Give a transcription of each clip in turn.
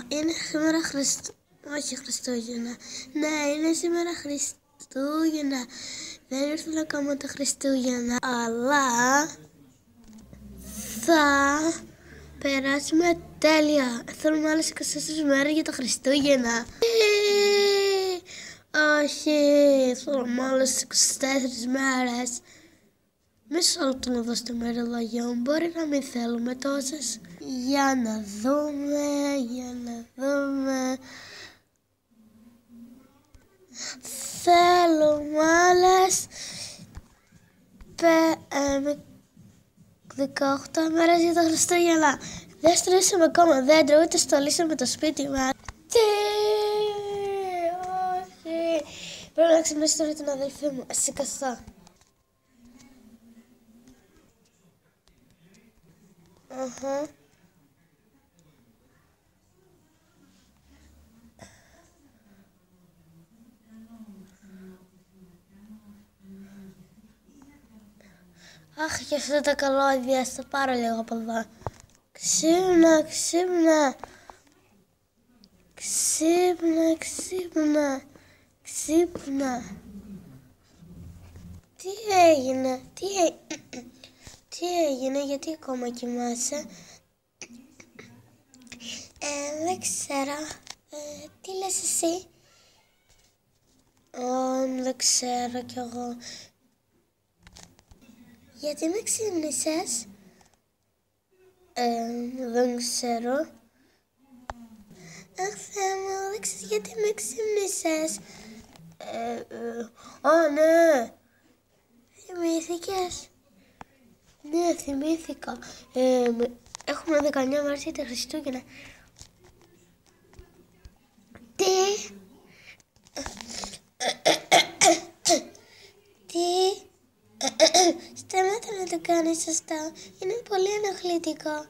Είναι σήμερα όχι Χριστούγεννα. Ναι, είναι σήμερα Χριστούγεννα. Δεν ήρθαν ακόμα τα Χριστούγεννα, αλλά θα περάσουμε τέλεια. Θέλουμε άλλες 24 μέρες για τα Χριστούγεννα. Όχι, θέλουμε άλλες 24 μέρες. Μισό λεπτό να δω στο μερολογιό. Μπορεί να μην θέλουμε τόσες. Για να δούμε. Θέλουμε άλλες 18 μέρες για τα Χριστούγεννα. Δεν στρώσαμε ακόμα δέντρο, ούτε στολίσαμε το σπίτι μας. Όχι. Πρέπει να ξυπνήσω τώρα την αδελφή μου. Ας σηκωθώ. Αχ, και αυτά τα καλώδια, θα πάρω λίγο από εδώ. Ξύπνα. Τι έγινε, γιατί ακόμα κοιμάσαι? Δεν ξέρω. Τι λες εσύ? Δεν ξέρω κι εγώ. Γιατί με ξύπνησες? Δεν ξέρω. Αχ, Θεέ μου, δεν ξέρεις γιατί με ξύπνησες? Ναι. Θυμήθηκες? Ναι, θυμήθηκα. Έχουμε 19 μέρες για τα Χριστούγεννα. Τι? Σταμάτα να το κάνεις σωστά. Είναι πολύ ενοχλητικό.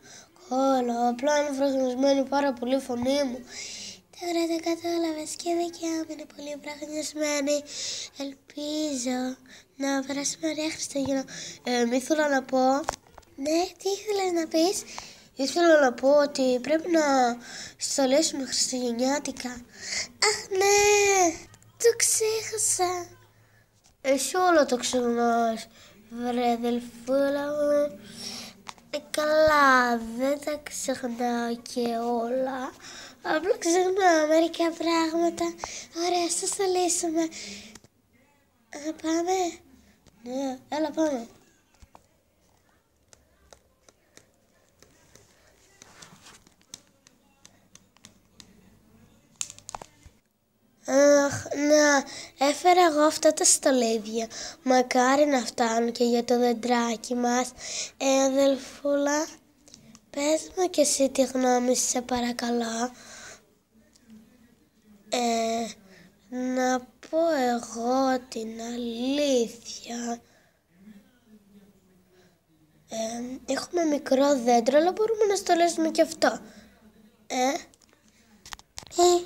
Καλά, απλά είναι φραγνισμένη πάρα πολύ η φωνή μου. Τώρα το κατάλαβες και η δικιά μου είναι πολύ φραγνισμένη. Ελπίζω να περάσουμε ωραία Χριστούγεννα. Ήθελα να πω... Ναι, τι ήθελες να πεις? Ήθελα να πω ότι πρέπει να στολίσουμε χριστουγεννιάτικα. Αχ, ναι, το ξέχασα. Εσύ όλο το ξεχνάς, βρε αδελφούλα μου. Καλά, δεν τα ξεχνάω και όλα. Απλά ξεχνάω μερικά πράγματα. Ωραία, θα στολίσουμε. Πάμε? Ναι, έλα πάμε. Αχ, να, έφερα εγώ αυτά τα στολίδια. Μακάρι να φτάνουν και για το δεντράκι μας. Αδελφούλα, πες μου και εσύ τη γνώμη σου, σε παρακαλώ. Να πω εγώ την αλήθεια. Έχουμε μικρό δέντρο, αλλά μπορούμε να στολίσουμε και αυτό.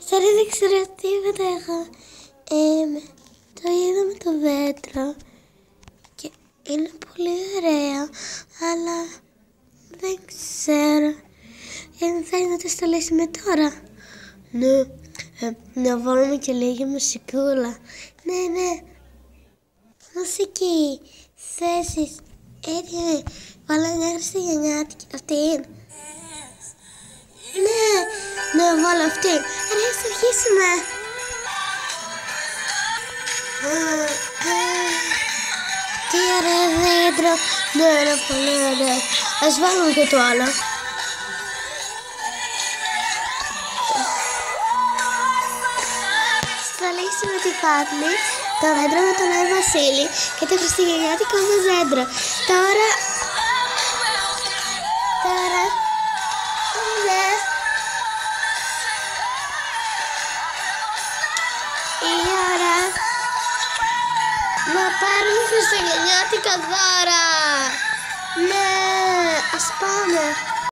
Σαν δεν ξέρω τίποτα εγώ. Το είδαμε το δέντρο και είναι πολύ ωραίο, αλλά δεν ξέρω. Θέλει να το στολίσουμε τώρα? Ναι, να βάλουμε και λίγη μουσικούλα. Ναι. Μουσική, θέσεις, έτοιμη. Βάλαμε μια χριστουγεννιάτικη αυτή. Ναι, βάλω αυτή. Ωραία, ας αρχίσουμε. Τι ωραία δέντρο. Ναι, είναι πολύ ωραία. Ας βάλουμε και το άλλο. Στολίσουμε τη Φάτνη, το δέντρο με τον Άι Βασίλη και το χριστουγεννιάτικο μας δέντρο. Τώρα... Η ώρα να πάρουμε χριστουγεννιάτικα δώρα. Ναι, ας πάμε.